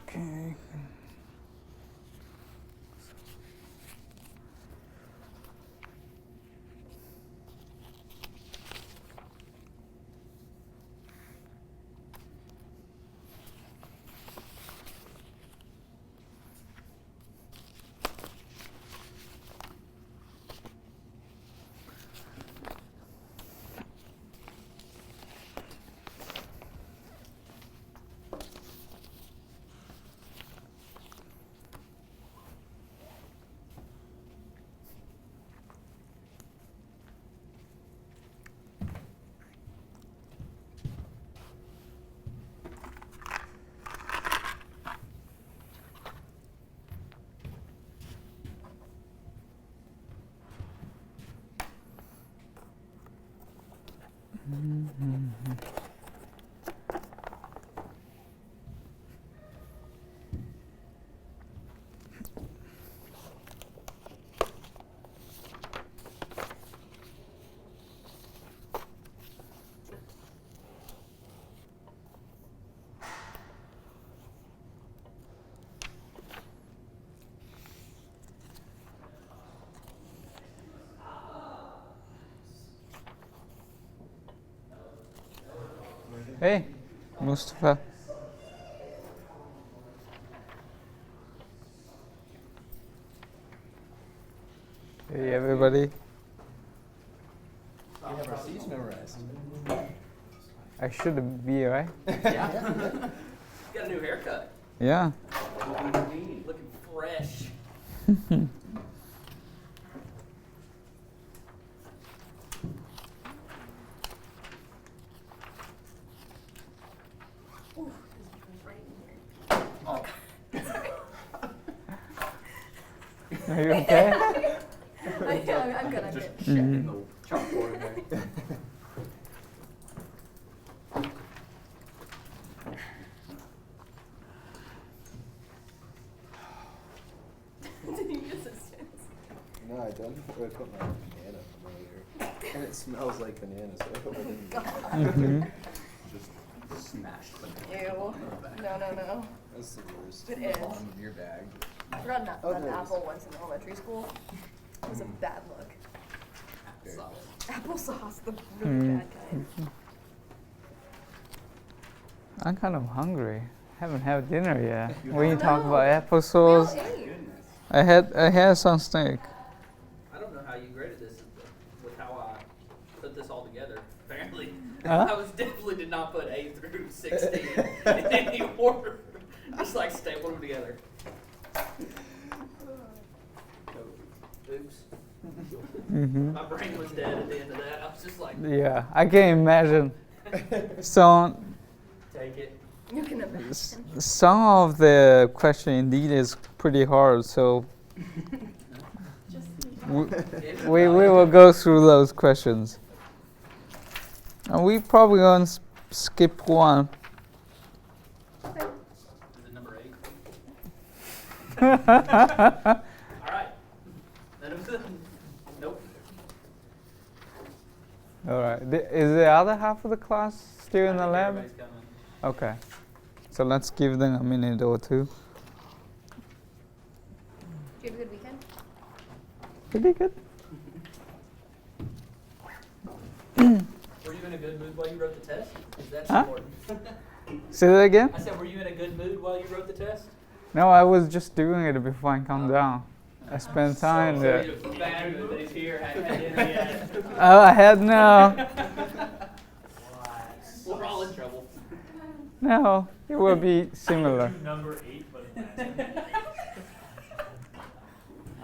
Okay. Hey, Mustafa. Hey, everybody. You have our C's memorized. I should be, right? Yeah. Got a new haircut. Yeah. Looking fresh. Ooh, this right in here. Oh. Are you okay? I'm good. Just checking the chalkboard there. Did you use assistance? No, I don't. I put my banana from earlier. And it smells like bananas. So I hope I didn't Mm-hmm. Just smashed the Ew. No. That's the worst. It is. Bottom of your bag. I forgot an Oh, there it apple is. once in elementary school. It was a bad look. applesauce. Applesauce, the really bad kind. I'm kind of hungry. Haven't had dinner yet. You When you haven't? talk No. about We all applesauce, ate. I had some steak. I don't know how you graded this with how I put this all together. Apparently, Huh? I was definitely did not put A through 16 in any order. Just like stapled them together. Oops. Mm-hmm. My brain was dead at the end of that. I was just like, Yeah, I can imagine. So take it. You can imagine. some of the question indeed is pretty hard. So we will go through those questions. And we probably gonna skip one. Okay. Is it number 8? All right. That was it. Nope. All right. Is the other half of the class still in the I think lab? everybody's coming. Okay. So let's give them a minute or two. Did you have a good weekend? Pretty good. in a good mood while you wrote the test? 'Cause that's Huh? important. Say that again? I said, were you in a good mood while you wrote the test? No, I was just doing it before I come down. I spent time So there. you're bad mood that he's here, hadn't had dinner yet. Oh, I had no. We're all in trouble. No, it will be similar. Number 8, but in Latin.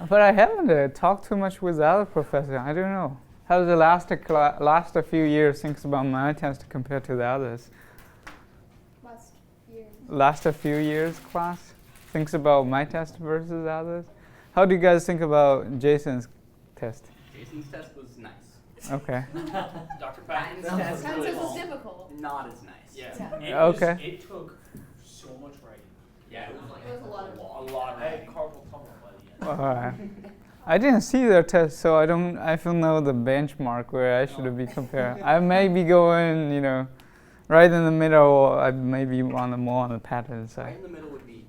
But I haven't talked too much with the other professor. I don't know. How the last a few years thinks about my test compared to the others? Last year. Last a few years class thinks about my test versus others. How do you guys think about Jason's test? Jason's test was nice. Okay. Dr. Patton's That test was was Science really was long. difficult. Not as nice. Yeah. Okay. It took so much writing. Yeah, it was like It was a lot of- a lot of I had writing. carpal tunnel by the end. Alright. I didn't see their test, so I don't know the benchmark where I should be compared. I may be going, right in the middle, or I may be more on the pattern Right side. in the middle would be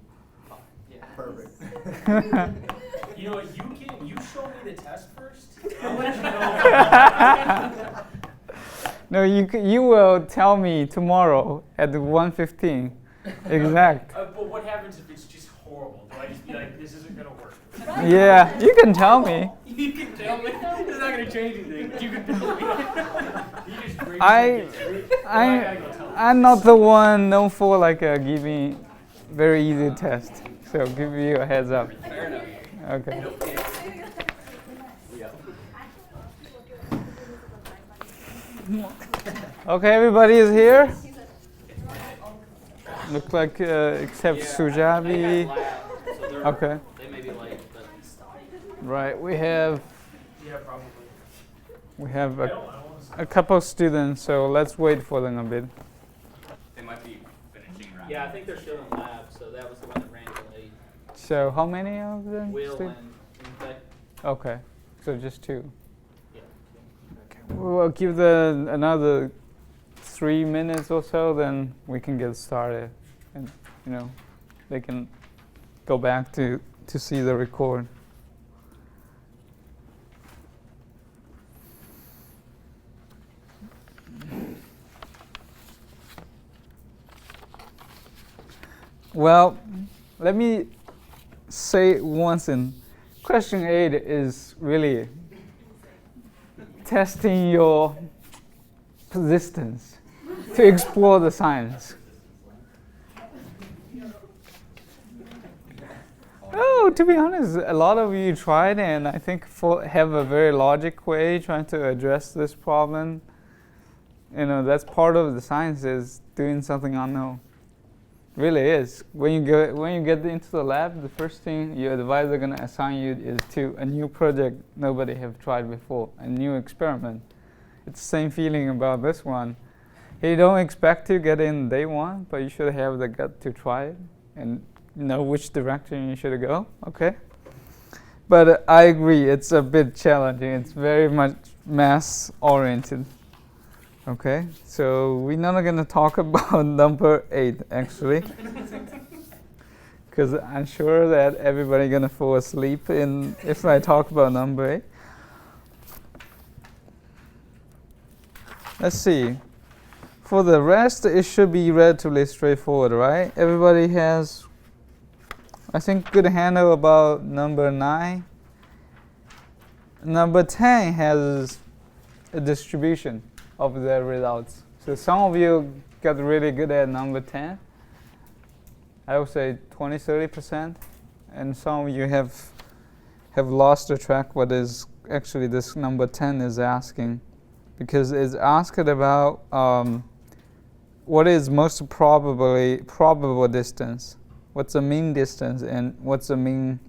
fine. Yeah. Perfect. You know what? You show me the test first. I'll let you know. No, you will tell me tomorrow at 1:15. Exact. But what happens if it's just horrible? Do I just be like, this isn't gonna work? Yeah, you can tell me. You can tell me. It's not going to change anything, but you can tell me. You just grade I gotta go tell them. I'm not the one known for giving very easy test. So give you a heads up. Fair enough. Okay. Yeah. Okay, everybody is here. Look like except Sujabi. Okay. They may be late, but Right. We have Yeah, probably. a, I don't want to a couple students, so let's wait for them a bit. they might be finishing around. Yeah, I think they're still in lab, so that was the one that ran till 8. So how many of them? Will students? and Beck. Okay, so just two. Yeah. We'll give the another 3 minutes or so, then we can get started, and they can go back to see the record. Well, let me say one thing. Question 8 is really testing your persistence to explore the science. Oh, to be honest, a lot of you tried, and I think have a very logic way trying to address this problem. That's part of the science, is doing something unknown. Really is. When you get into the lab, the first thing your advisor gonna assign you is to a new project nobody have tried before, a new experiment. It's the same feeling about this one. You don't expect to get in day one, but you should have the gut to try it and know which direction you should go. Okay. But I agree, it's a bit challenging. It's very much math oriented. Okay, so we're not going to talk about number 8 actually, because I'm sure that everybody's going to fall asleep if I talk about number 8. Let's see. For the rest, it should be relatively straightforward, right? Everybody has, I think, good handle about number 9. Number 10 has a distribution of the results. So some of you got really good at number 10. I would say 20-30%, and some of you have lost the track what is actually this number 10 is asking, because it's asked about what is most probable distance, what's the mean distance, and what's the mean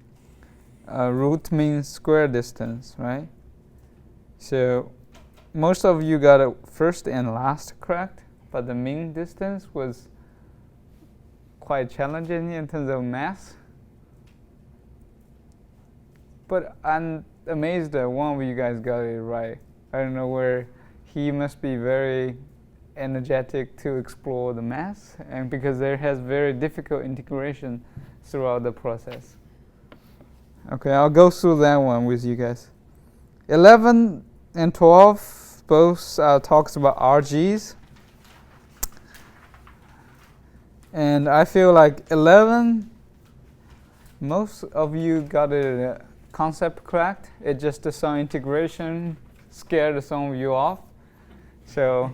root mean square distance, right? So most of you got a first and last correct, but the mean distance was quite challenging in terms of math. But I'm amazed that one of you guys got it right. I don't know where he must be very energetic to explore the math, and because there has very difficult integration throughout the process. Okay, I'll go through that one with you guys. 11 and 12 both talks about RGs. And I feel like 11, most of you got a concept correct. It just some integration scared some of you off. So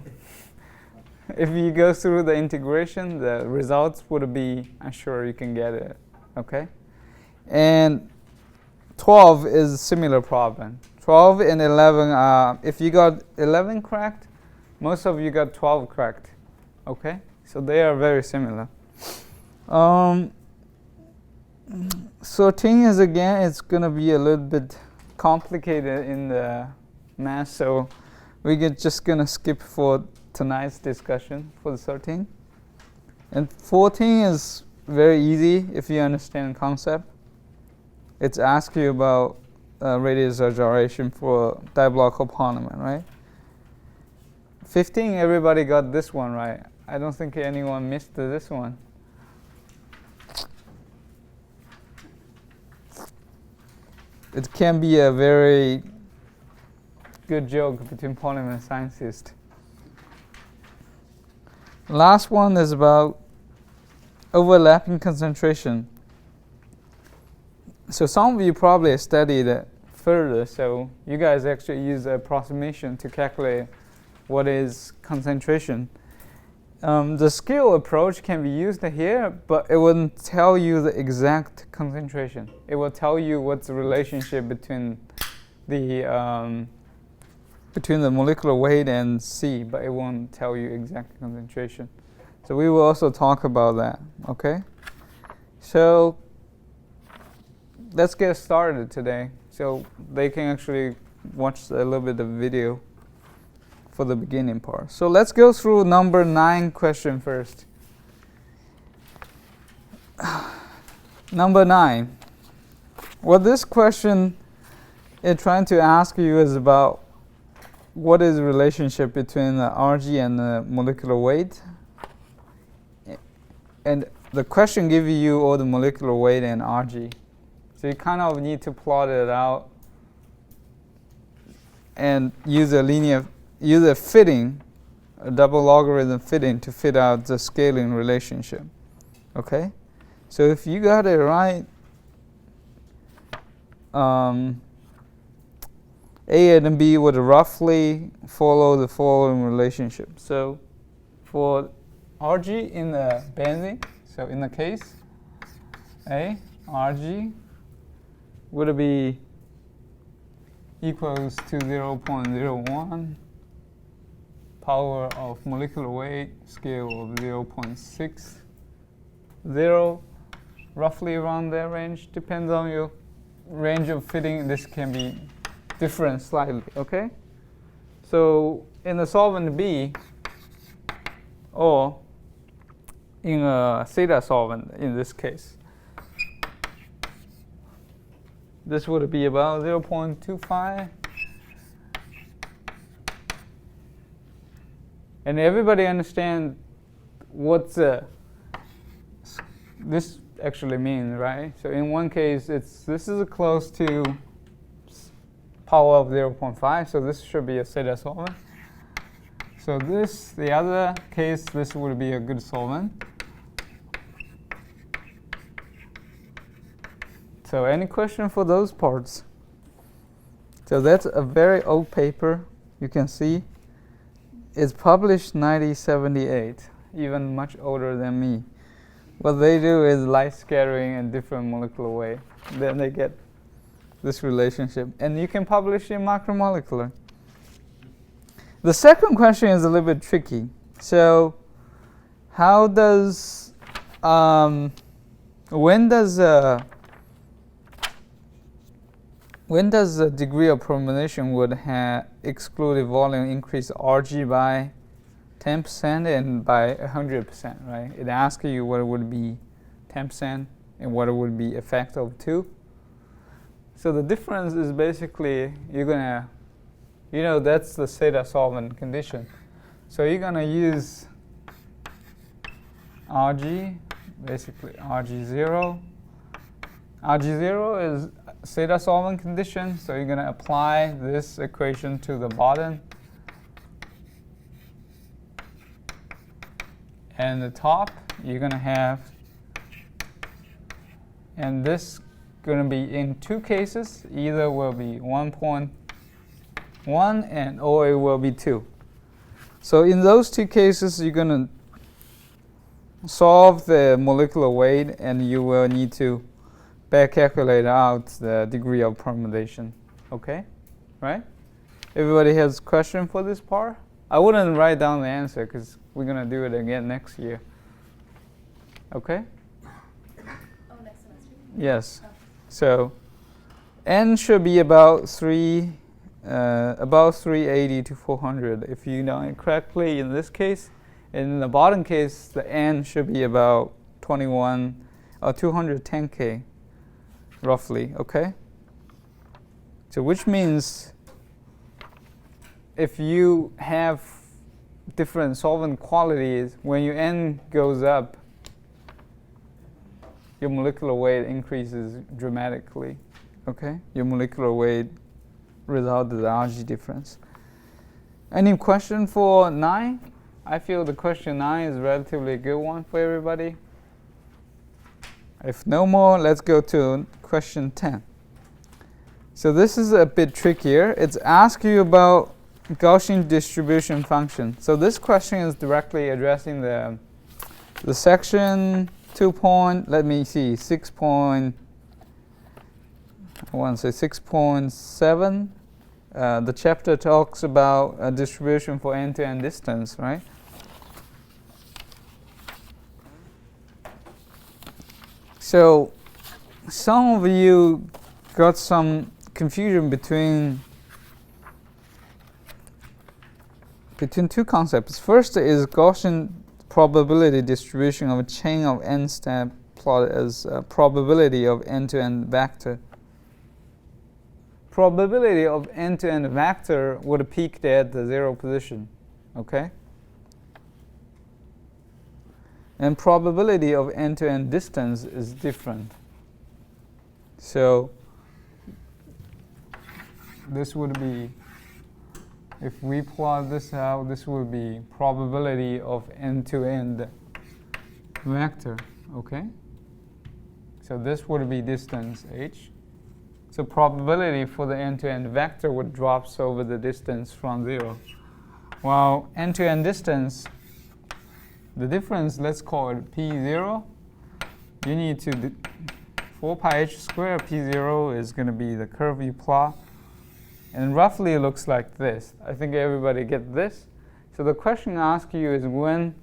if you go through the integration, the results would be, I'm sure you can get it, okay? And 12 is a similar problem. 12 and 11, if you got 11 correct, most of you got 12 correct, okay? So they are very similar. 13 is, again, it's going to be a little bit complicated in the math, so we're just going to skip for tonight's discussion for the 13. And 14 is very easy if you understand the concept. It's asking you about radius of gyration for diblock polymer, right? 15, everybody got this one right. I don't think anyone missed this one. It can be a very good joke between polymer scientists. Last one is about overlapping concentration. So some of you probably studied it further, so you guys actually use the approximation to calculate what is concentration. The scale approach can be used here, but it wouldn't tell you the exact concentration. It will tell you what's the relationship between the molecular weight and C, but it won't tell you exact concentration. So we will also talk about that, okay? So let's get started today. So they can actually watch a little bit of video for the beginning part. So let's go through number 9 question first. Number 9. What this question is trying to ask you is about what is the relationship between the RG and the molecular weight. And the question gives you all the molecular weight and RG. So you kind of need to plot it out and use a fitting, a double logarithm fitting to fit out the scaling relationship. Okay? So if you got it right, A and B would roughly follow the following relationship. So for RG in the benzene, so in the case A, RG would be equals to 0.01 power of molecular weight, scale of 0.60, roughly around that range. Depends on your range of fitting. This can be different slightly, okay? So in the solvent B, or in a theta solvent in this case, this would be about 0.25. And everybody understand what this actually means, right? So in one case, this is close to power of 0.5, so this should be a theta solvent. So the other case, this would be a good solvent. So any question for those parts? So that's a very old paper. You can see it's published 1978, even much older than me. What they do is light scattering and different molecular weight. Then they get this relationship. And you can publish in macromolecular. The second question is a little bit tricky. So how does, when does the degree of permeation would have excluded volume increase RG by 10% and by 100%, right? It asks you what would be 10% and what would be effect of 2. So the difference is basically you're gonna, that's the theta solvent condition. So you're gonna use RG, basically RG0. RG0 is theta solvent condition, so you're going to apply this equation to the bottom. and the top you're going to have, and this going to be in two cases, either will be 1.1 or it will be 2. So in those two cases, you're going to solve the molecular weight, and you will need to back calculate out the degree of permutation. Okay? Right? Everybody has a question for this part? I wouldn't write down the answer because we're going to do it again next year. Okay? Oh, next semester. Yes. So n should be about 380 to 400 if you know it correctly in this case. In the bottom case, the n should be about 21 or 210K roughly, okay? So which means if you have different solvent qualities, when your n goes up, your molecular weight increases dramatically, okay? Your molecular weight without the RG difference. Any question for 9? I feel the question 9 is relatively a good one for everybody. If no more, let's go to question 10. So this is a bit trickier. It's asking you about Gaussian distribution function. So this question is directly addressing the section 6.7. The chapter talks about a distribution for end-to-end distance, right? So some of you got some confusion between two concepts. First is Gaussian probability distribution of a chain of n step plotted as probability of end-to-end vector. Probability of end-to-end vector would peak at the 0 position, okay? And probability of end-to-end distance is different. So this would be, if we plot this out, this would be probability of end-to-end vector, okay? So this would be distance h. So probability for the end-to-end vector would drop over the distance from 0. While end-to-end distance, the difference, let's call it P0. You need to 4 pi h squared. P0 is going to be the curve you plot. And roughly it looks like this. I think everybody get this. So the question I ask you is, when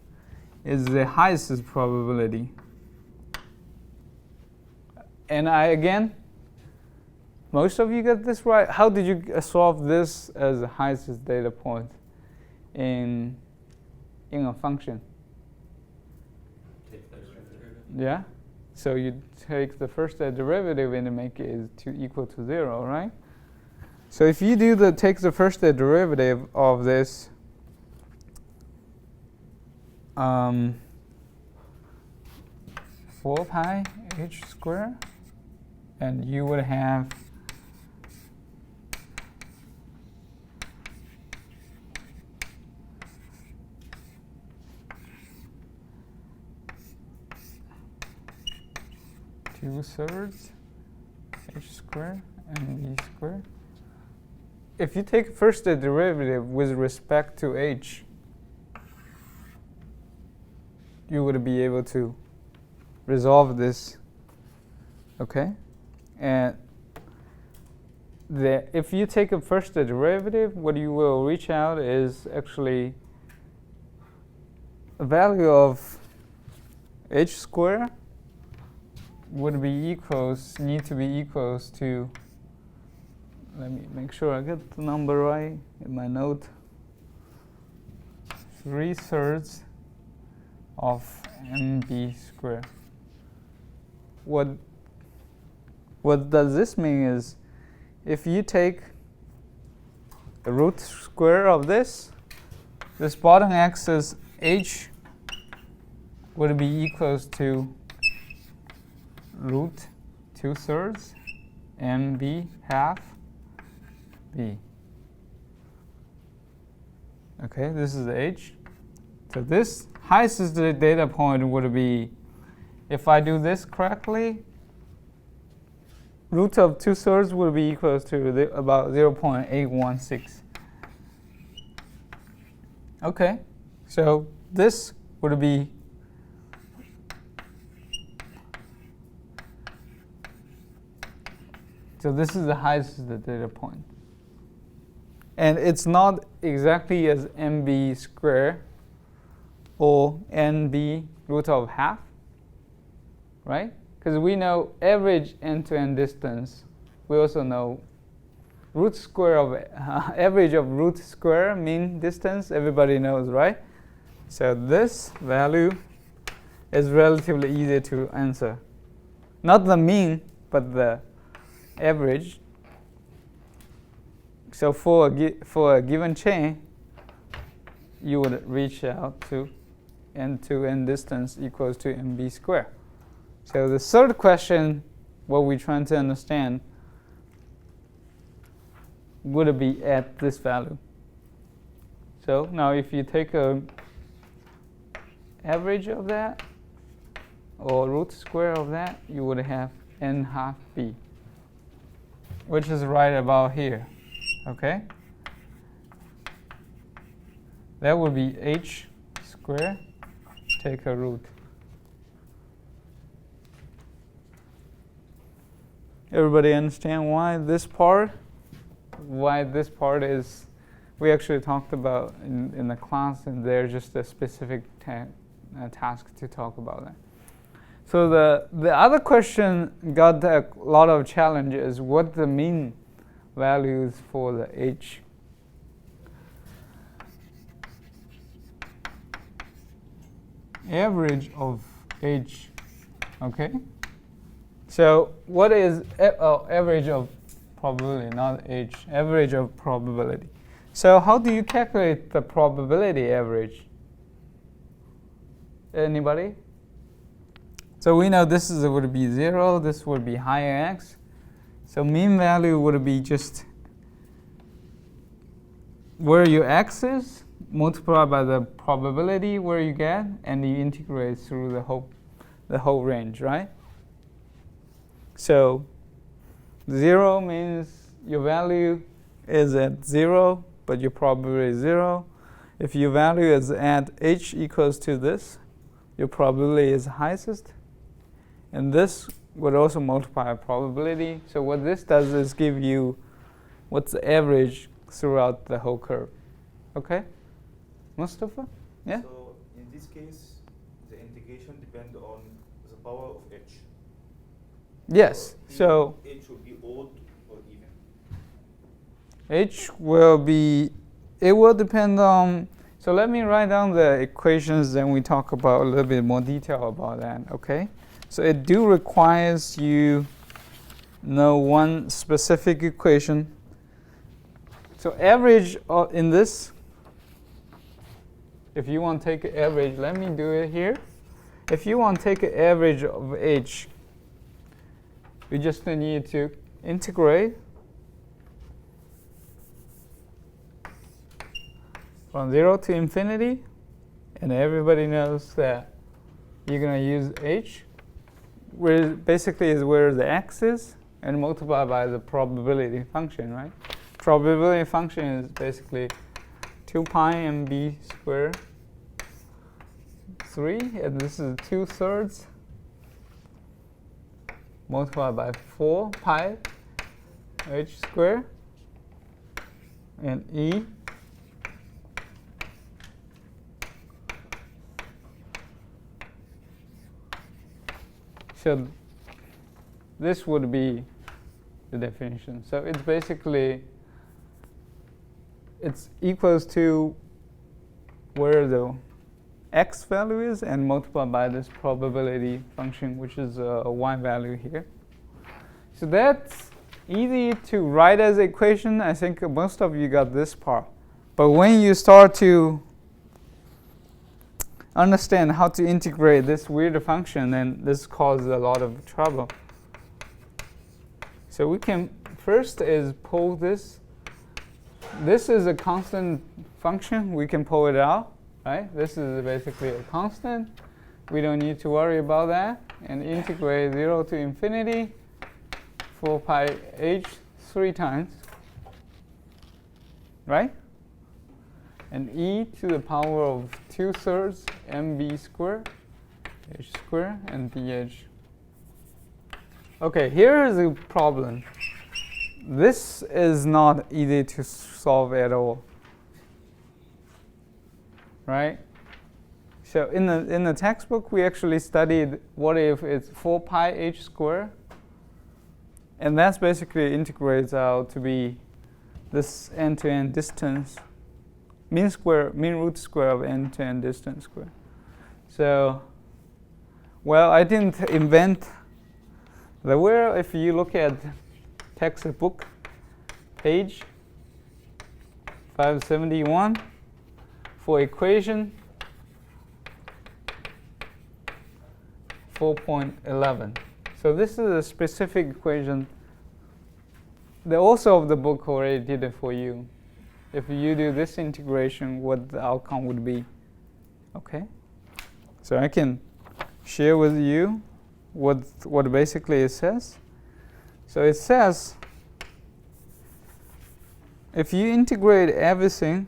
is the highest probability? And again, most of you get this right. How did you solve this as the highest data point in a function? Yeah? So you take the first derivative and make it equal to 0, right? So if you take the first derivative of this, 4 pi h squared, and you would have two-thirds h squared and b squared. If you take first the derivative with respect to h, you would be able to resolve this, okay? And if you take a first derivative, what you will reach out is actually a value of h squared would need to be equals to, let me make sure I get the number right in my note, 3/3 of mb squared. What does this mean is, if you take the root square of this bottom axis h would be equals to root 2/3 mb half b. Okay, this is h. So this highest data point would be, if I do this correctly, root of 2/3 will be equal to about 0.816. Okay, so this would be so this is the highest data point. And it's not exactly as mb squared or nb root of half, right? Because we know average end-to-end distance. We also know root square of average of root square mean distance. Everybody knows, right? So this value is relatively easy to answer. Not the mean, but the average. So for a given chain, you would reach out to end-to-end distance equals to mb squared. So the third question, what we're trying to understand, would be at this value. So now if you take a average of that, or root square of that, you would have n half b, which is right about here. Okay? That would be h squared, take a root. Everybody understand why this part is, we actually talked about in the class, and there's just a specific task to talk about that. So the other question got a lot of challenges. What the mean values for the h? Average of h, okay? So what is average of probability, not h, average of probability. So how do you calculate the probability average? Anybody? So we know this would be 0, this would be higher x. So mean value would be just where your x is, multiplied by the probability where you get, and you integrate through the whole range, right? So 0 means your value is at 0, but your probability is 0. If your value is at h equals to this, your probability is highest. And this would also multiply probability. So what this does is give you what's the average throughout the whole curve. Okay? Mustafa? Yeah? So in this case, the integration depends on the power of h. Yes. So h will be odd or even. h will be, it will depend on, so let me write down the equations, then we talk about a little bit more detail about that, okay? So it do requires you know one specific equation. So average in this, if you want to take an average, let me do it here. If you want to take an average of h, you just need to integrate from 0 to infinity, and everybody knows that you're going to use h, where basically is where the x is, and multiply by the probability function, right? Probability function is basically 2 pi mb squared 3, and this is 2/3 multiplied by 4 pi h squared, and e so this would be the definition. So it's basically, it's equals to where the x value is and multiplied by this probability function, which is a y value here. So that's easy to write as an equation. I think most of you got this part. But when you start to understand how to integrate this weird function, then this causes a lot of trouble. So we can first is pull this. This is a constant function. We can pull it out. right? This is basically a constant. We don't need to worry about that. And integrate 0 to infinity 4 pi h 3 times, right? And e to the power of 2/3 mb squared h squared and dh. Okay, here is a problem. This is not easy to solve at all, right? So in the textbook, we actually studied what if it's 4 pi h squared, and that's basically integrates out to be this end-to-end distance, mean root square of end-to-end distance square. So, well, I didn't invent the wheel. If you look at textbook page 571 for equation 4.11. So this is a specific equation. The author of the book already did it for you. If you do this integration, what the outcome would be. Okay? So I can share with you what basically it says. So it says, if you integrate everything,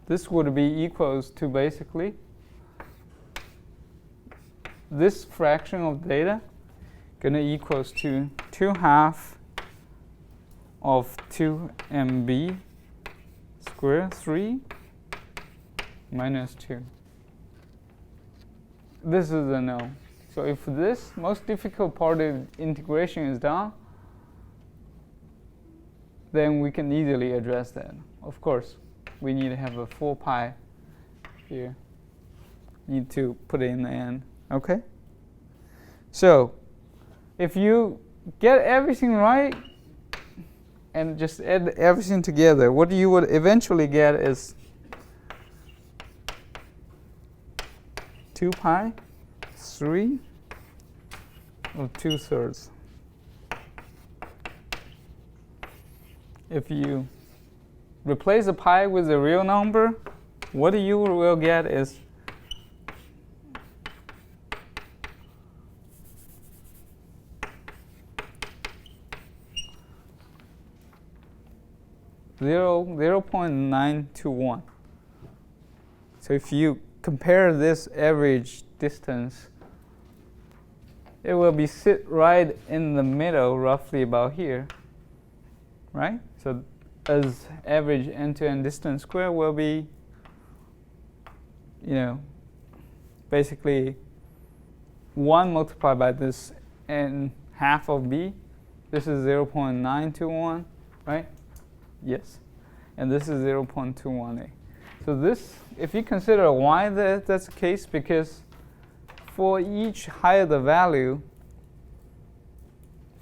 this would be equals to basically this fraction of data gonna equals to 2/2 of 2mb squared 3 minus 2. This is a no. So if this most difficult part of integration is done, then we can easily address that. Of course, we need to have a 4 pi here. Need to put it in the end. Okay? So, if you get everything right and just add everything together, what you would eventually get is 2 pi 3 of 2/3. If you replace the pi with a real number, what you will get is 0.921. So if you compare this average distance, it will be sit right in the middle, roughly about here, right? So as average end-to-end distance square will be, basically 1 multiplied by this and half of b. This is 0.921, right? Yes. And this is 0.21a. So this, if you consider why that's the case, because for each higher the value,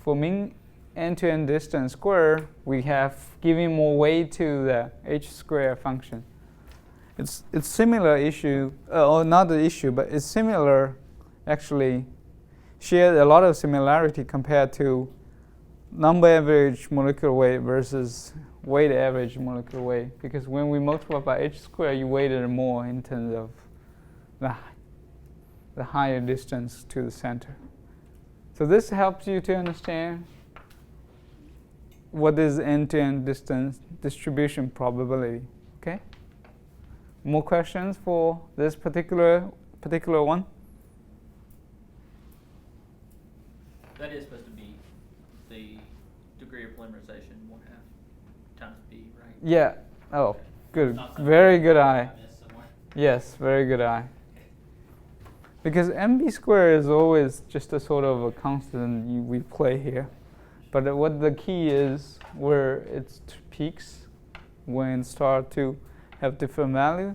for mean end-to-end distance square, we have giving more weight to the h square function. It's similar issue, or not the issue, but it's similar, actually, shared a lot of similarity compared to number average molecular weight versus weight average molecular weight. Because when we multiply by h squared, you weighted more in terms of the higher distance to the center. So this helps you to understand what is end-to-end distance distribution probability. Okay? More questions for this particular one? That is supposed to be the degree of polymerization 1/2 times b, right? Yeah. Oh, Okay. good. Not something Very good eye. I missed somewhere. Yes, very good eye. Because mb squared is always just a sort of a constant we play here. But what the key is where it peaks when it starts to have different value.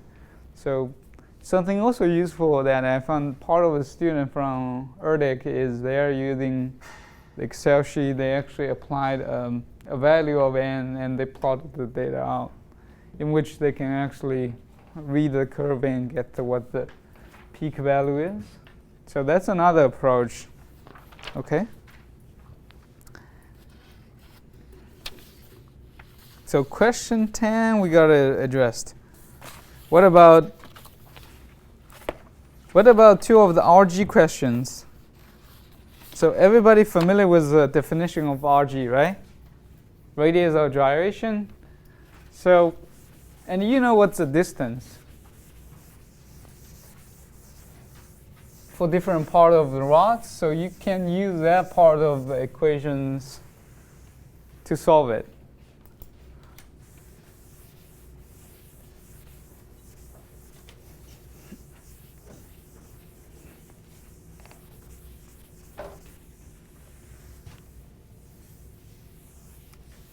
So something also useful that I found part of a student from ERDIC is they're using the Excel sheet. They actually applied a value of n and they plotted the data out, in which they can actually read the curve and get to what the peak value is. So that's another approach. Okay? So question 10 we got it addressed. What about What about two of the RG questions? So everybody familiar with the definition of RG, right? Radius of gyration. So, and you know what's the distance for different part of the rod, so you can use that part of the equations to solve it.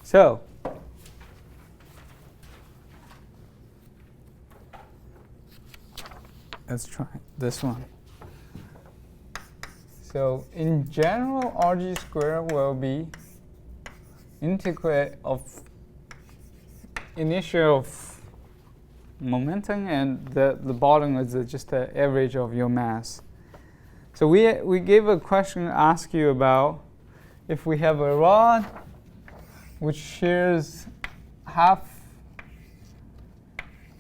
So, let's try this one. So, in general, RG squared will be integral of initial of momentum, and the bottom is just the average of your mass. So we gave a question to ask you about if we have a rod which shares half,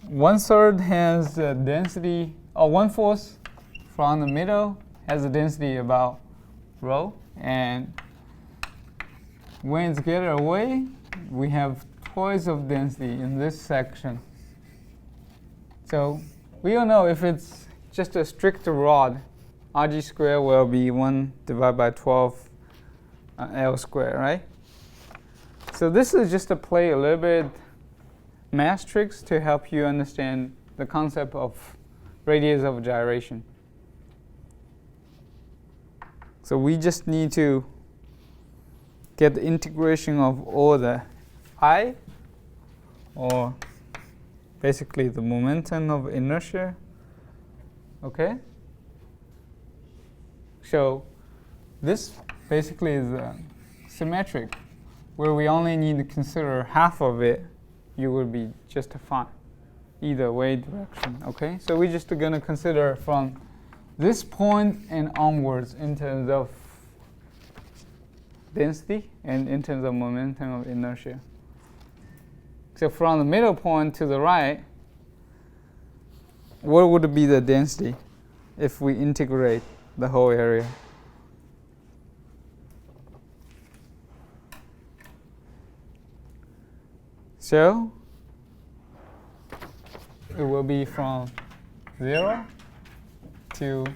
1/3 has the density, or 1/4 from the middle has a density about rho, and when it's get away, we have twice of density in this section. So we don't know if it's just a strict rod, RG squared will be 1 divided by 12 L squared, right? So this is just to play a little bit math tricks to help you understand the concept of radius of gyration. So we just need to get the integration of all the I, or basically the momentum of inertia. Okay? So this basically is symmetric, where we only need to consider half of it, you will be just fine, either way direction. Okay? So we're just going to consider from this point and onwards in terms of density and in terms of momentum of inertia. So from the middle point to the right, what would be the density if we integrate the whole area? So it will be from 0 to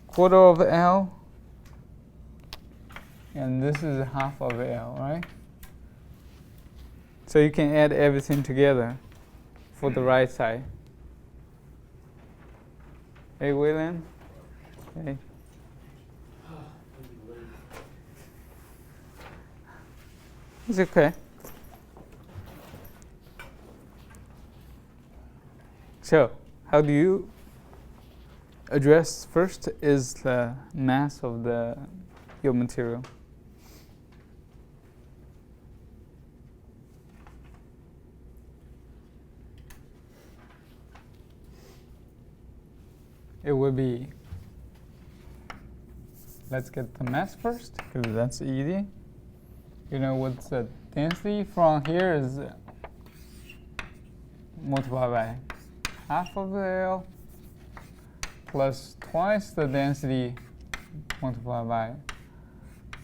1/4 of L, and this is half of L, right? So you can add everything together for the right side. Hey, William? Hey. It's okay. So, how do you address first is the mass of your material. It would be, let's get the mass first, because that's easy. You know what's the density from here is multiplied by half of the L plus twice the density multiplied by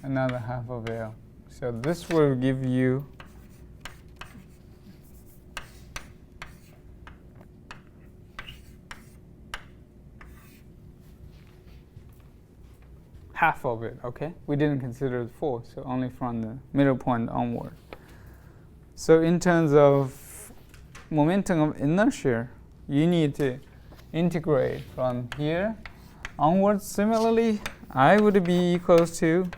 another half of L. So this will give you half of it, okay? We didn't consider the full, so only from the middle point onward. So in terms of momentum of inertia, you need to integrate from here onwards. Similarly, I would be equals to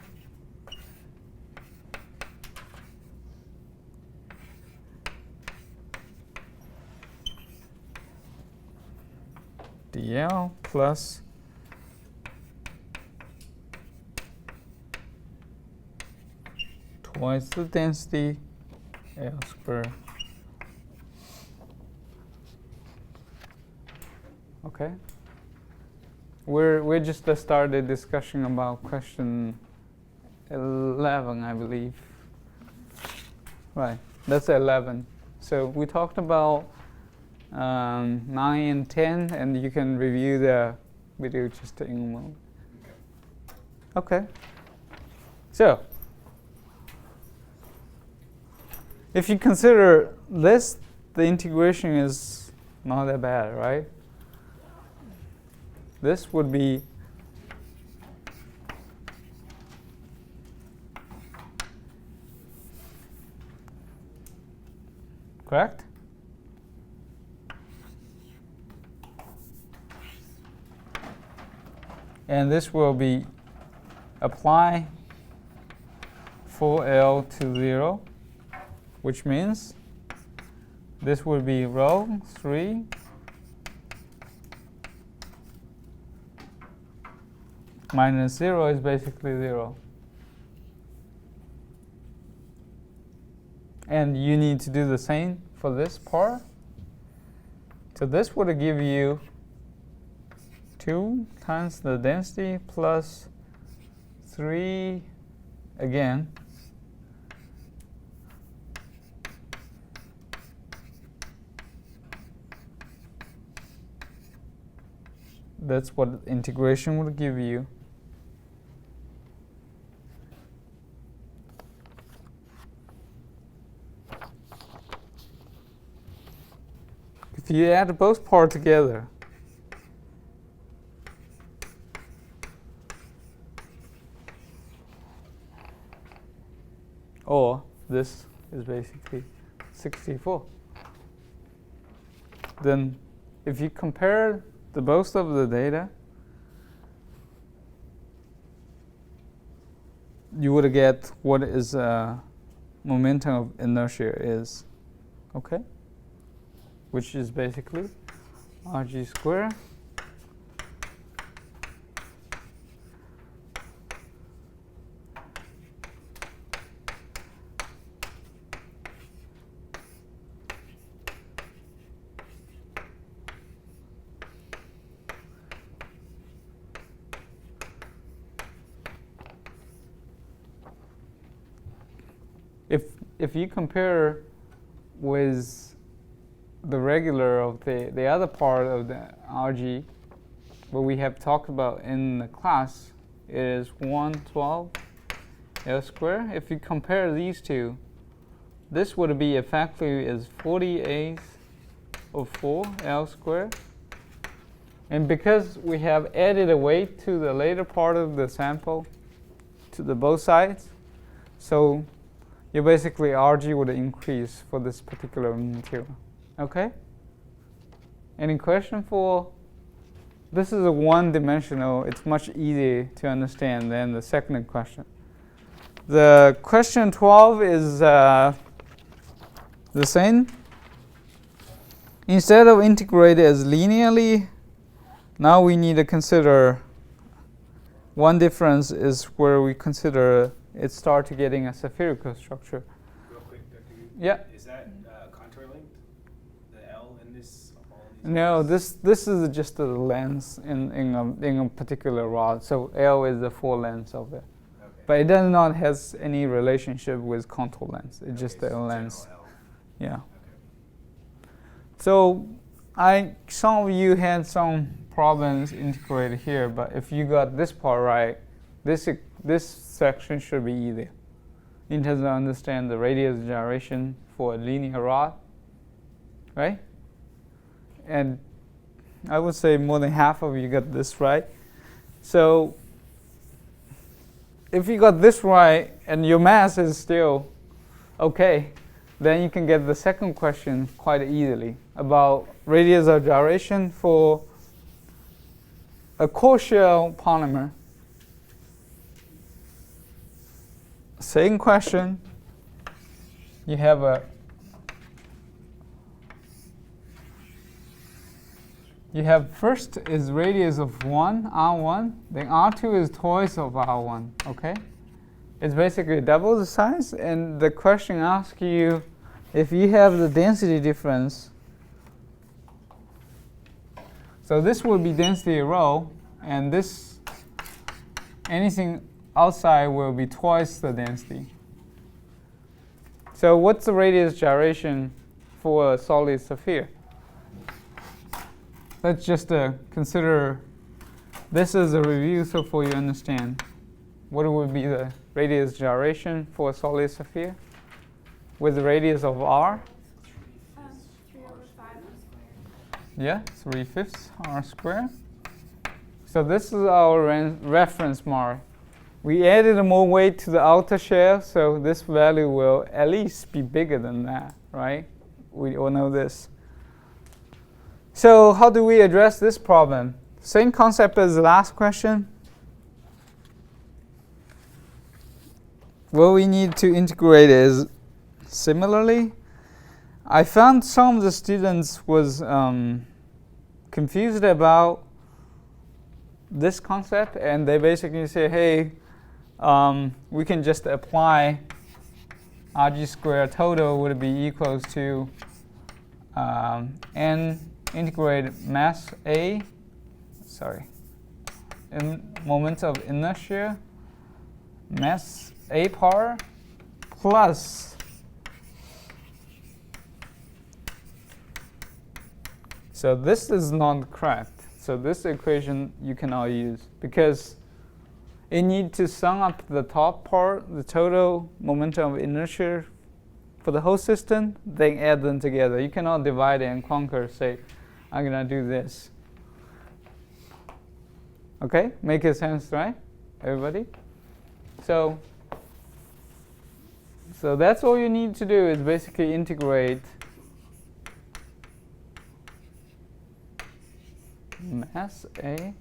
dl plus twice the density L squared. Okay. We're just started discussion about question 11, I believe. Right. That's 11. So we talked about 9 and 10, and you can review the video just in a moment. Okay. So, if you consider this, the integration is not that bad, right? This would be correct? And this will be apply full L to 0, which means this would be rho 3 minus 0 is basically 0. And you need to do the same for this part. So this would give you 2 times the density plus 3 again. That's what integration would give you. If you add both parts together, or this is basically 64. Then if you compare the both of the data, you would get what is momentum of inertia is, okay? Which is basically RG squared if you compare with the regular of the other part of the RG, what we have talked about in the class is 112 L squared. If you compare these two, this would be effectively is 48 of 4 L squared. And because we have added a weight to the later part of the sample, to the both sides, so you basically RG would increase for this particular material. Okay? Any question for? This is a one-dimensional. It's much easier to understand than the second question. The question 12 is the same. Instead of integrate as linearly, now we need to consider one difference is where we consider it start to getting a spherical structure. Real quick, Dr. Yu. Yeah. Is that contour linked? The L in this? All these No, lines? this is just the length in a particular rod. So L is the full length of it. Okay. But it does not has any relationship with contour length. It's just the so length. general L. Yeah. Okay. So some of you had some problems integrated here, but if you got this part right, this section should be easy in terms of understand the radius gyration for a linear rod, right? And I would say more than half of you got this right. So if you got this right and your math is still okay, then you can get the second question quite easily about radius of gyration for a core shell polymer. Same question. You have first is radius of 1, R1, then R2 is twice of R1, okay? It's basically double the size, and the question asks you if you have the density difference. So this would be density rho, and this, anything outside will be twice the density. So what's the radius gyration for a solid sphere? let's just consider this as a review so for you understand what would be the radius gyration for a solid sphere with the radius of r. 3/5 r squared. Yeah, 3/5 r squared. So this is our reference mark. We added more weight to the outer shell, so this value will at least be bigger than that, right? We all know this. So how do we address this problem? Same concept as the last question. What we need to integrate is similarly. I found some of the students was confused about this concept, and they basically say, hey, we can just apply RG squared total would be equals to n integrated mass A, moment of inertia, mass A power, plus so this is not correct. So this equation you cannot use because it needs to sum up the top part, the total momentum of inertia for the whole system, then add them together. You cannot divide and conquer, say, I'm going to do this. Okay? Make it sense, right? Everybody? So that's all you need to do is basically integrate mass A.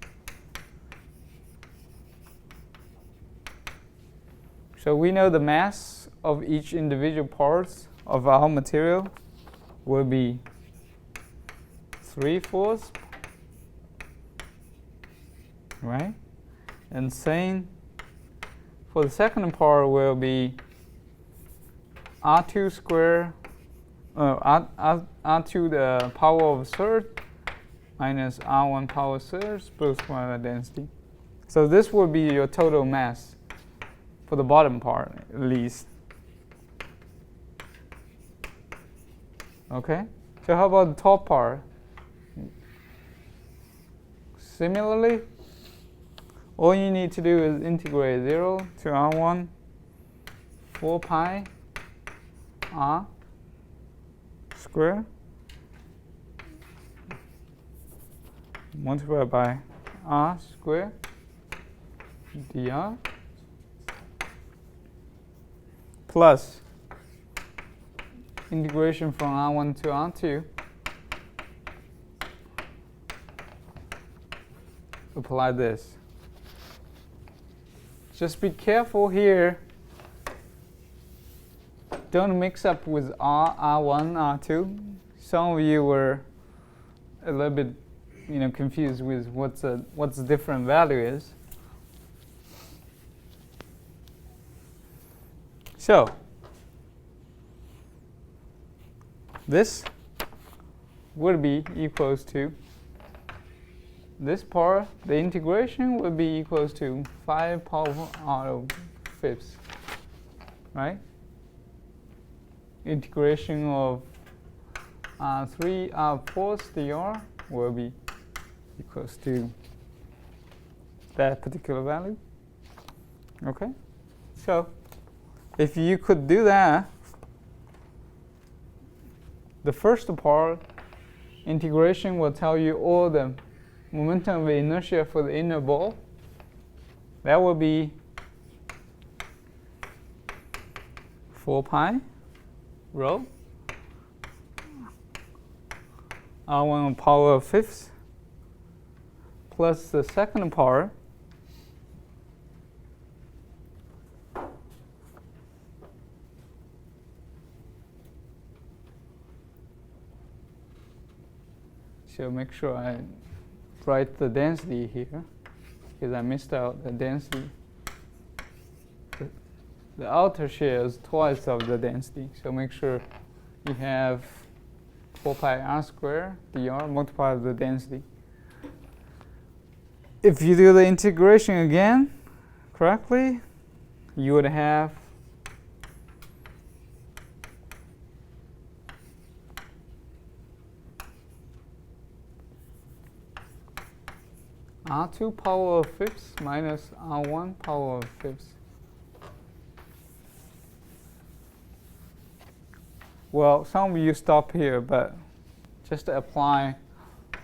So we know the mass of each individual parts of our material will be 3/4, right? And same for the second part will be R2 squared, R2 the power of third minus R1 power third plus square density. So this will be your total mass for the bottom part at least. Okay, so how about the top part? Similarly, all you need to do is integrate 0 to R1 4 pi R squared multiplied by R squared dr plus integration from R1 to R2. Apply this. Just be careful here. Don't mix up with R1, R2. Some of you were a little bit, confused with what's the different value is. So this would be equals to this part, the integration would be equals to 5 power r fifths, right? Integration of R3 R4 dr will be equals to that particular value. Okay, so if you could do that, the first part integration will tell you all the momentum of inertia for the inner ball. That will be 4 pi rho R1 power of fifths plus the second part so make sure I write the density here because I missed out the density. The outer shell is twice of the density, so make sure you have 4 pi r squared dr multiplied with the density. If you do the integration again correctly, you would have R2 power of fifths minus R1 power of fifths. Well, some of you stop here, but just to apply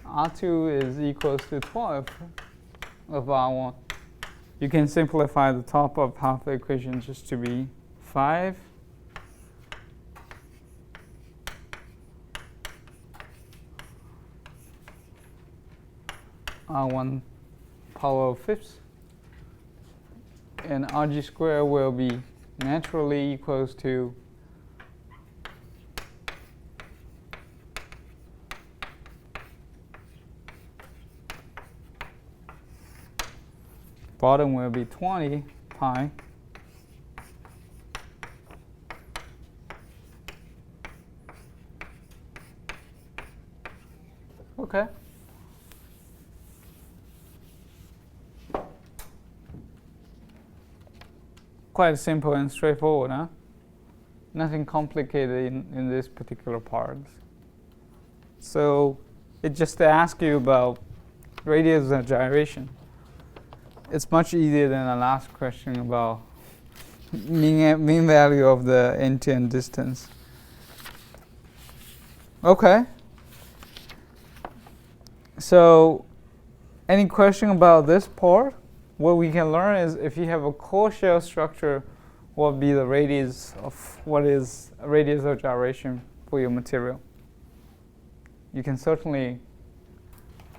R2 is equals to 12 of R1. You can simplify the top of half the equation just to be 5 R1 power of fifths, and RG squared will be naturally equals to bottom will be 20 pi okay. Quite simple and straightforward, huh? Nothing complicated in this particular part. So it just asks you about radius of gyration. It's much easier than the last question about mean value of the end-to-end distance. Okay. So any question about this part? What we can learn is if you have a core shell structure, what would be the radius of what is radius of gyration for your material? You can certainly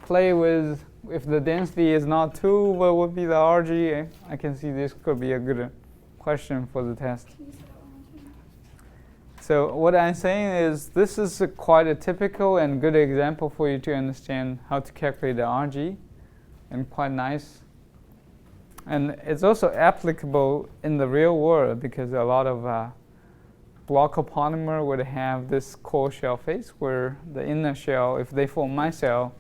play with, if the density is not 2, what would be the RG? I can see this could be a good question for the test. Can you say that one more time? So what I'm saying is this is quite a typical and good example for you to understand how to calculate the RG, and quite nice. And it's also applicable in the real world because a lot of block of polymer would have this core shell face where the inner shell, if they form micelle,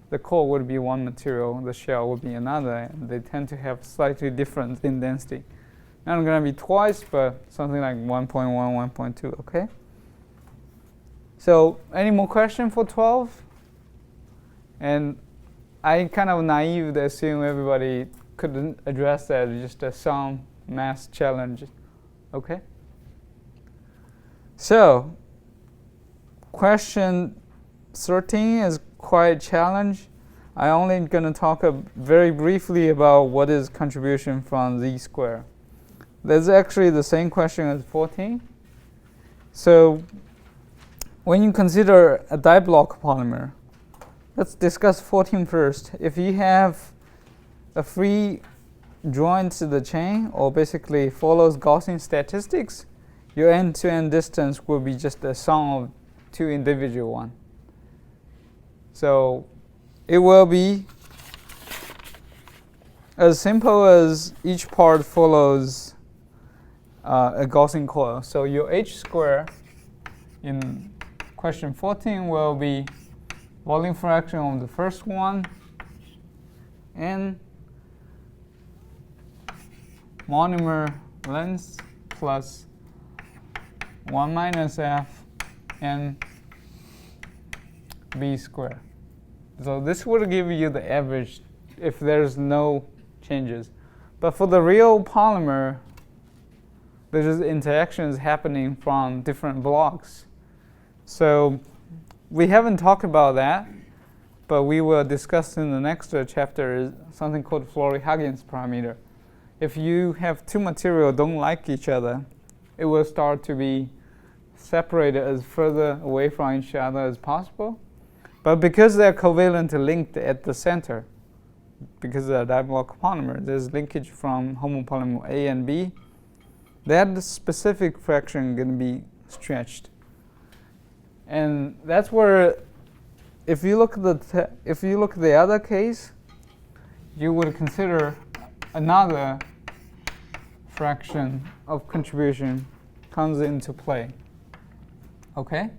the core would be one material, the shell would be another, and they tend to have slightly different in density. Not going to be twice, but something like 1.1, 1.2, okay? So any more question for 12? And I kind of naive to assume everybody couldn't address that, just some math challenge, okay? So, question 13 is quite a challenge. I'm only going to talk very briefly about what is contribution from z square. There's actually the same question as 14. So, when you consider a diblock polymer, let's discuss 14 first. If you have a free joint to the chain, or basically follows Gaussian statistics, your end-to-end distance will be just the sum of two individual ones. So it will be as simple as each part follows a Gaussian coil. So your h square in question 14 will be volume fraction of the first one and monomer length plus 1 minus f n b squared. So this would give you the average if there's no changes. But for the real polymer, there's interactions happening from different blocks. So we haven't talked about that, but we will discuss in the next chapter is something called Flory-Huggins parameter. If you have two materials don't like each other, it will start to be separated as further away from each other as possible. But because they're covalently linked at the center, because they're diblock polymer, there's linkage from homopolymer A and B, that specific fraction is going to be stretched. And that's where, if you look at the other case, you would consider another fraction of contribution comes into play. Okay?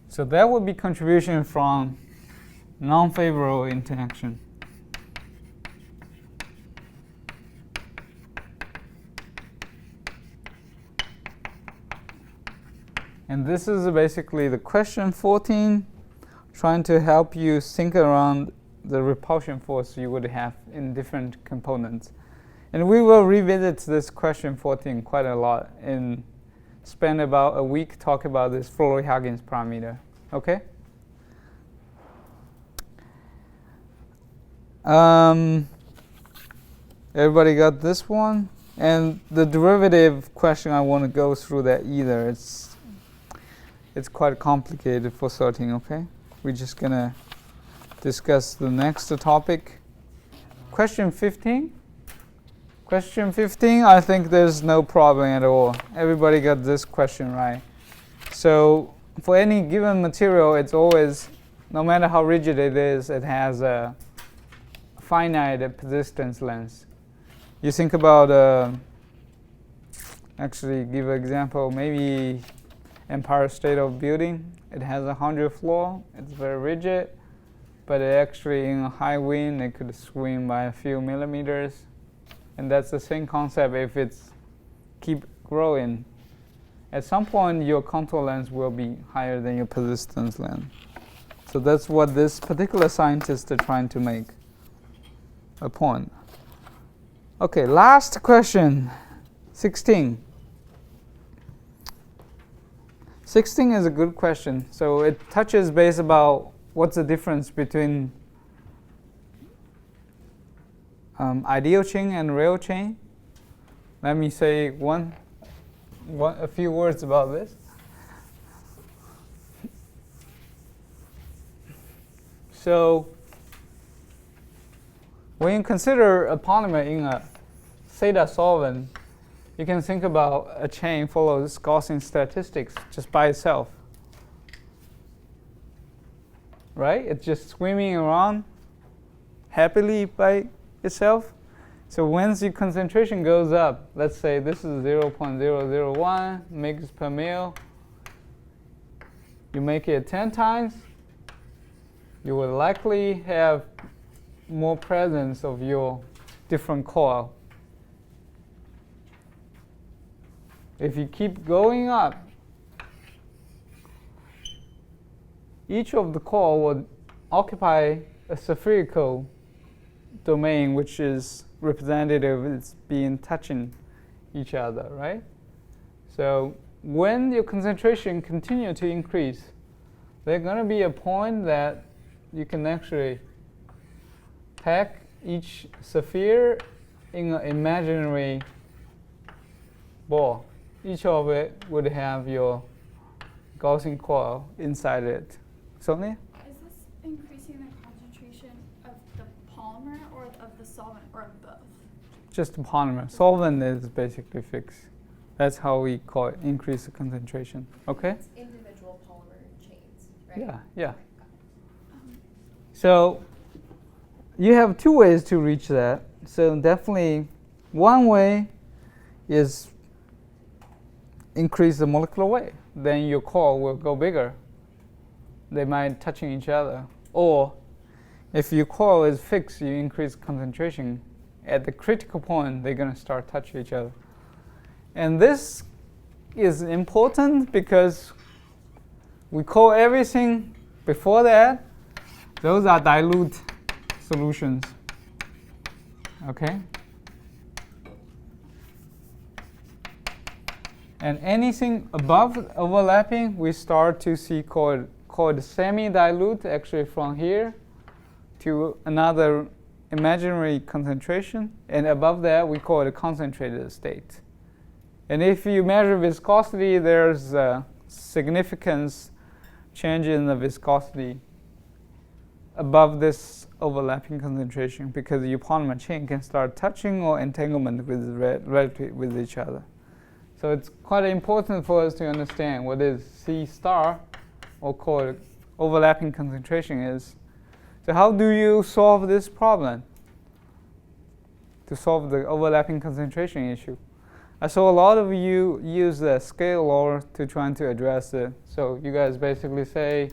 So that would be contribution from non-favorable interaction. And this is basically the question 14, trying to help you think around the repulsion force you would have in different components. And we will revisit this question 14 quite a lot and spend about a week talk about this Flory-Huggins parameter. Okay? Everybody got this one? And the derivative question, I won't go through that either. It's quite complicated for sorting, okay? We're just going to discuss the next topic. Question 15? Question 15, I think there's no problem at all. Everybody got this question right. So for any given material, it's always, no matter how rigid it is, it has a finite persistence length. You think about, actually give an example, maybe Empire State of Building. It has 100 floor, it's very rigid, but it actually in a high wind, it could swing by a few millimeters. And that's the same concept if it's keep growing. At some point, your contour length will be higher than your persistence length. So that's what this particular scientist is trying to make a point. Okay, last question, 16. 16 is a good question. So it touches base about what's the difference between ideal chain and real chain. Let me say a few words about this. So when you consider a polymer in a theta solvent, you can think about a chain follows Gaussian statistics just by itself. Right? It's just swimming around happily by itself. So once your concentration goes up, let's say this is 0.001 mg per mil, you make it 10 times, you will likely have more presence of your different coil. If you keep going up, each of the coil will occupy a spherical domain which is representative, it's being touching each other, right? So when your concentration continue to increase, there's going to be a point that you can actually pack each sphere in an imaginary ball. Each of it would have your Gaussian coil inside it. Sonia? Is this increasing the concentration of the polymer or of the solvent or of both? Just the polymer. Solvent is basically fixed. That's how we call it, increase the concentration. Okay? It's individual polymer chains, right? Yeah. So you have two ways to reach that. So definitely one way is increase the molecular weight. Then your coil will go bigger. They might touching each other. Or if your coil is fixed, you increase concentration. At the critical point, they're going to start touching each other. And this is important because we call everything before that, those are dilute solutions. Okay? And anything above overlapping, we start to see called semi-dilute, actually from here to another imaginary concentration. And above that, we call it a concentrated state. And if you measure viscosity, there's a significant change in the viscosity above this overlapping concentration because your polymer chain can start touching or entanglement with each other. So it's quite important for us to understand what is C star, or called overlapping concentration is. So how do you solve this problem? To solve the overlapping concentration issue. I saw a lot of you use the scale law to try to address it. So you guys basically say,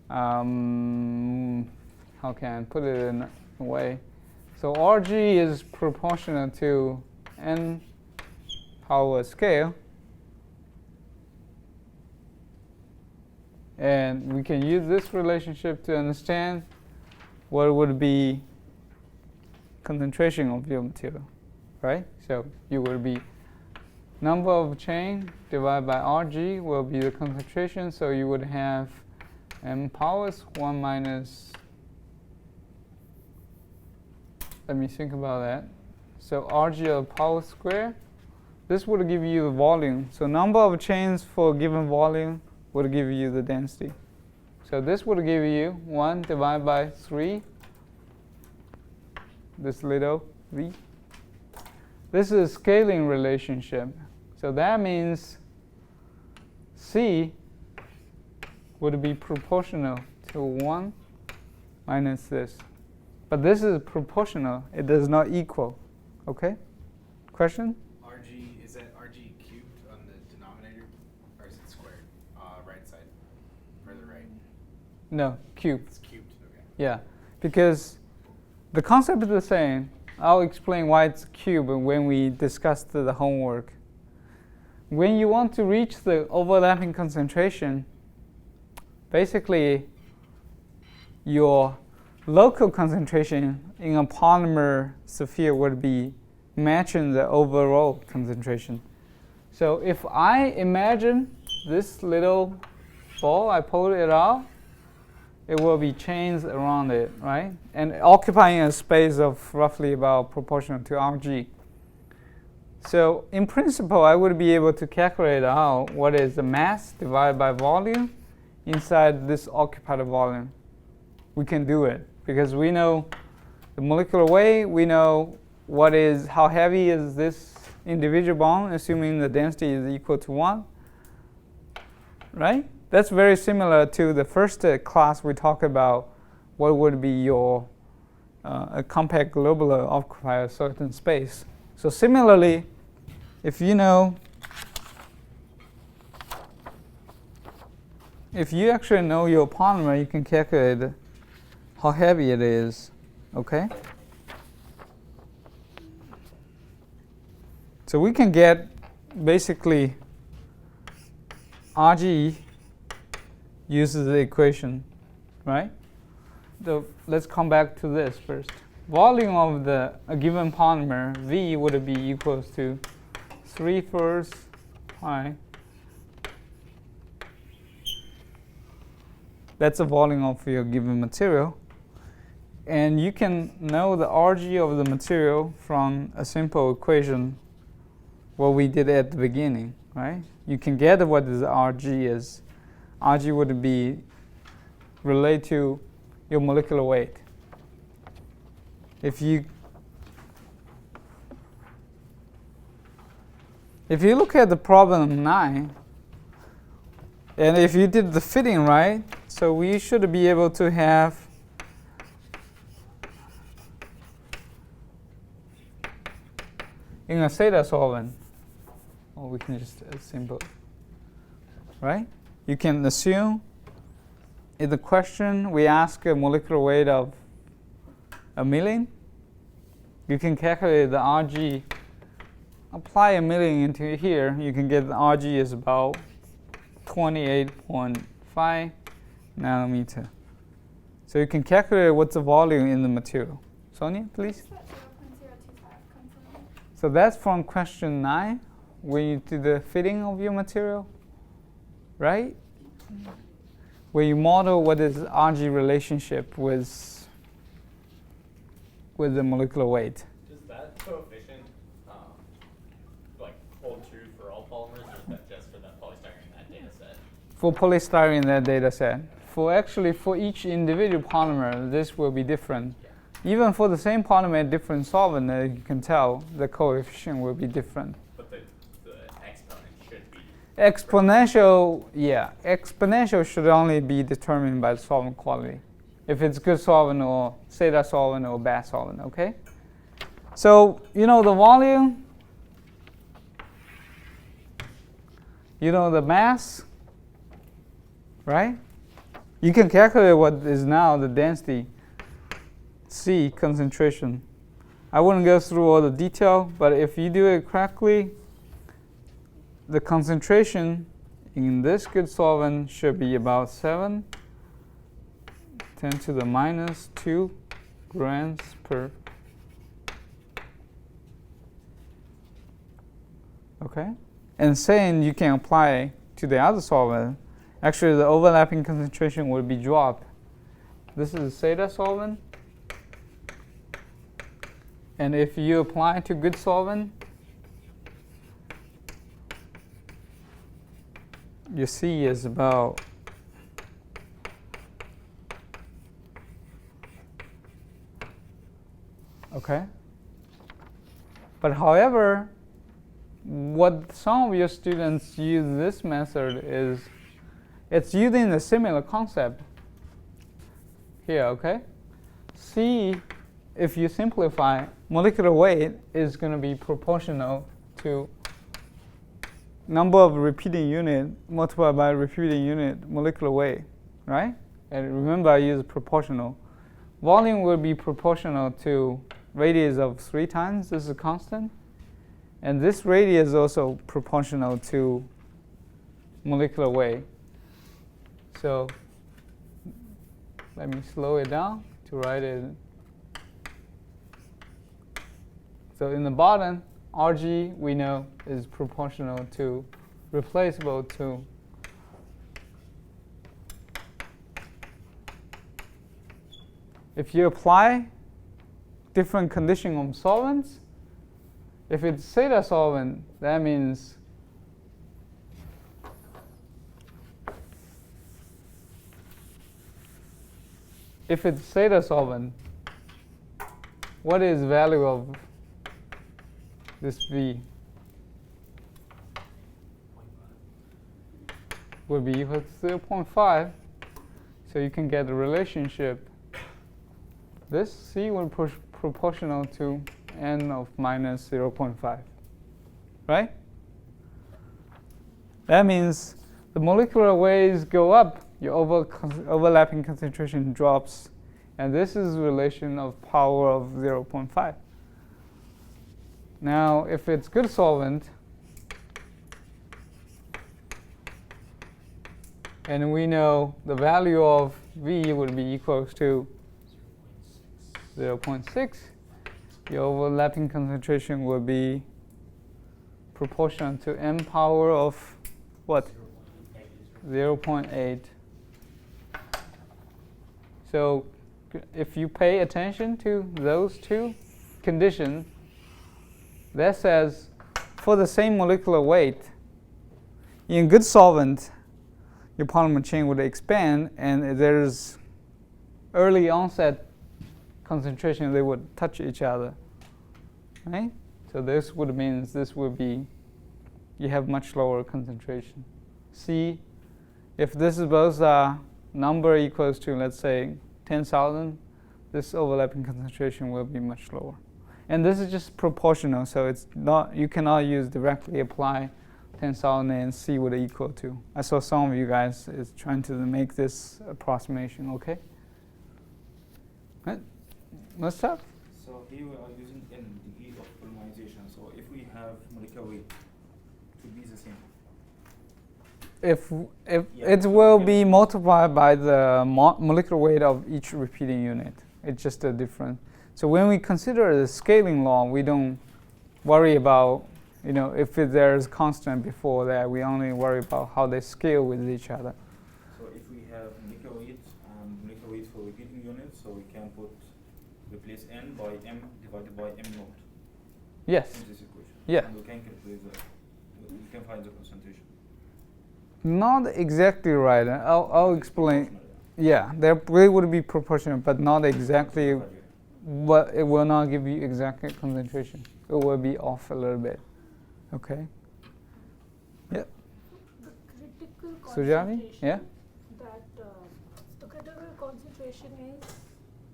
how can I put it in a way? So Rg is proportional to n power scale. And we can use this relationship to understand what would be concentration of your material, right? So you would be number of chain divided by Rg will be the concentration. So you would have m powers 1 minus, let me think about that. So Rg of power square, this would give you the volume. So number of chains for a given volume would give you the density. So this would give you 1 divided by 3, this little v. This is a scaling relationship. So that means C would be proportional to 1 minus this. But this is proportional. It does not equal. Okay? Question? RG, is that RG cubed on the denominator? Or is it squared? Right side. Further right. No, cube. It's cubed, okay. Yeah, because the concept is the same. I'll explain why it's cube when we discuss the homework. When you want to reach the overlapping concentration, basically your local concentration in a polymer sphere would be matching the overall concentration. So if I imagine this little ball, I pull it out, it will be chains around it, right? And occupying a space of roughly about proportional to Rg. So in principle, I would be able to calculate out what is the mass divided by volume inside this occupied volume. We can do it because we know the molecular weight, we know how heavy is this individual bond, assuming the density is equal to 1, right? That's very similar to the first class we talked about what would be your a compact globular occupy a certain space. So similarly, if you actually know your polymer, you can calculate how heavy it is, okay? So we can get basically Rg uses the equation, right? Let's come back to this first. Volume of a given polymer, V would be equals to 3/4 pi. That's the volume of your given material. And you can know the Rg of the material from a simple equation, what we did at the beginning, right? You can get what the Rg is. Rg would be related to your molecular weight. If you look at the problem 9, and if you did the fitting right, so we should be able to have in a theta solvent, or we can just simple, right? You can assume in the question we ask a molecular weight of 1 million. You can calculate the Rg, apply 1 million into here, you can get the Rg is about 28.5 nanometer. So you can calculate what's the volume in the material. Sonia, please. Where's that 0.025 come from? So that's from question 9, when you do the fitting of your material, right? Where you model what is Rg relationship with the molecular weight. Does that coefficient hold true for all polymers, or is that just for that polystyrene in that data set? For polystyrene in that data set. For each individual polymer, this will be different. Yeah. Even for the same polymer, different solvent, you can tell the coefficient will be different. But the exponent should be exponential, yeah. Exponential should only be determined by the solvent quality. If it's good solvent or theta solvent or bad solvent, okay? So, the volume, the mass, right? You can calculate what is now the density, C, concentration. I wouldn't go through all the detail, but if you do it correctly, the concentration in this good solvent should be about 7, 10 to the minus 2 grams per. Okay? And saying you can apply to the other solvent, actually the overlapping concentration will be dropped. This is Seda solvent. And if you apply to good solvent, your C is about okay. But however, what some of your students use this method is it's using a similar concept here, okay? C, if you simplify, molecular weight is going to be proportional to number of repeating unit multiplied by repeating unit molecular weight, right? And remember, I use proportional. Volume will be proportional to radius of 3 times. This is a constant. And this radius is also proportional to molecular weight. So let me slow it down to write it. So in the bottom, Rg we know is proportional to, replaceable to if you apply different condition on solvents, if it's Seda solvent, that means if it's Seda solvent, what is value of this V? Would be equal to 0.5. So you can get the relationship. This C will be proportional to n of minus 0.5, right? That means the molecular weights go up, your overlapping concentration drops, and this is relation of power of 0.5. Now, if it's good solvent, and we know the value of V would be equal to 0.6, the overlapping concentration will be proportional to m power of what? 0.8. So if you pay attention to those two conditions, that says for the same molecular weight, in good solvent, your polymer chain would expand, and there's early onset concentration, they would touch each other, right? So this would mean this would be, you have much lower concentration. C, if this is both number equals to, let's say, 10,000, this overlapping concentration will be much lower. And this is just proportional, so it's not, you cannot use directly apply 10,000 and C would equal to. I saw some of you guys is trying to make this approximation, okay? Right. Let's start. So here we are using n degree of polymerization. So if we have molecular weight, it will be the same. If Yeah, it so will we be can- multiplied by the molecular weight of each repeating unit. It's just a different. So when we consider the scaling law, we don't worry about, if there's constant before that. We only worry about how they scale with each other. So if we have molecular weight and molecular weight for repeating units, so we can replace n by m divided by m naught Yes. in this equation. Yeah. And we can calculate we can find the concentration. Not exactly right. I'll explain. Yeah, they would be proportional, but not exactly. But it will not give you exact concentration. It will be off a little bit. Okay. Yeah. The critical Sujani? concentration. Yeah. That the critical concentration is,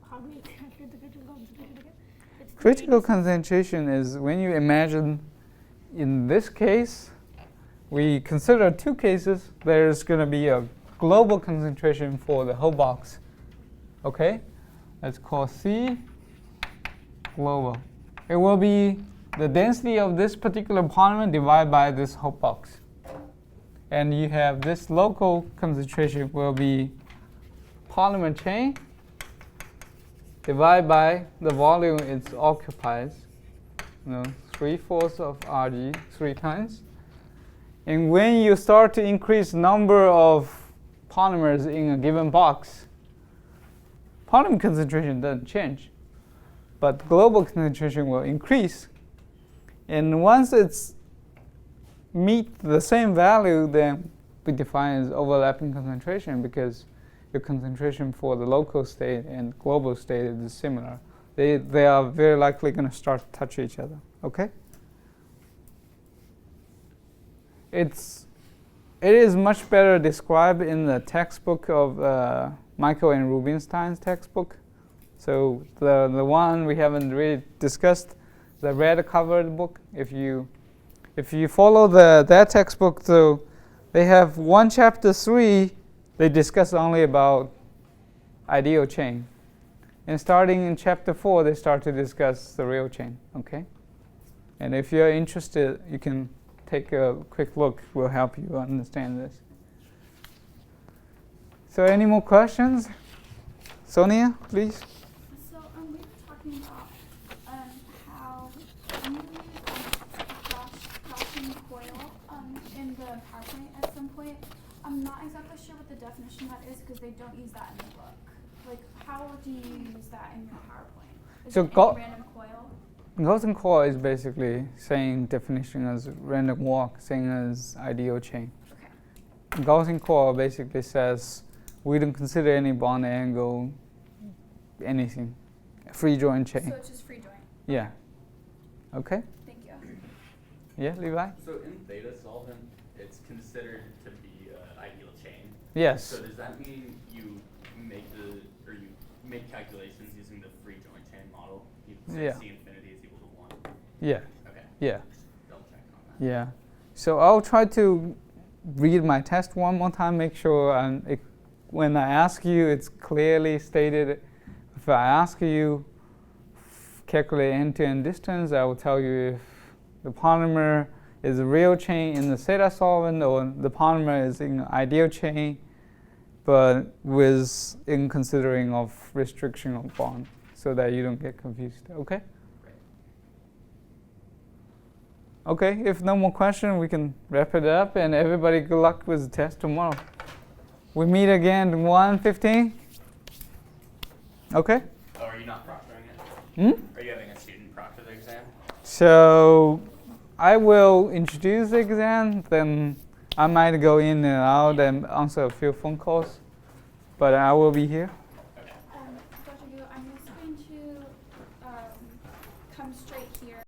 how do we calculate the critical concentration again? It's the Critical radius- concentration is when you imagine, in this case, we consider two cases. There's going to be a global concentration for the whole box. Okay? Let's call C global. It will be the density of this particular polymer divided by this whole box. And you have this local concentration will be polymer chain divided by the volume it occupies. 3/4 of Rg, 3 times. And when you start to increase number of polymers in a given box, polymer concentration doesn't change, but global concentration will increase. And once it's meet the same value, then we define as overlapping concentration because your concentration for the local state and global state is similar. They are very likely going to start to touch each other. Okay? It is much better described in the textbook of Michael and Rubinstein's textbook. So the one we haven't really discussed, the red covered book. If you follow that textbook, so they have one chapter 3. They discuss only about ideal chain, and starting in chapter 4, they start to discuss the real chain. Okay, and if you're interested, you can take a quick look. Will help you understand this. So, any more questions? Sonia, please. So we were talking about how you use Gaussian coil in the PowerPoint at some point. I'm not exactly sure what the definition of that is because they don't use that in the book. Like, how do you use that in your PowerPoint? Is So it any random coil? Gaussian coil is basically saying definition as random walk, same as ideal chain. Okay. Gaussian coil basically says we don't consider any bond angle, anything, free joint chain. So it's just free joint. Yeah. Okay. Thank you. Yeah, Levi. So in theta solvent, it's considered to be an ideal chain. Yes. So does that mean you make calculations using the free joint chain model? You say Yeah. C infinity is equal to 1. Yeah. Okay. Yeah. Double check on that. Yeah. So I'll try to read my test one more time, make sure when I ask you, it's clearly stated. If I ask you calculate end-to-end distance, I will tell you if the polymer is a real chain in the theta solvent or the polymer is in ideal chain, but in considering of restriction of bond, so that you don't get confused. Okay? Okay, if no more questions, we can wrap it up, and everybody good luck with the test tomorrow. We meet again at 1:15. Okay? Oh, are you not proctoring it? Hmm? Are you having a student proctor the exam? So I will introduce the exam, then I might go in and out and answer a few phone calls, but I will be here.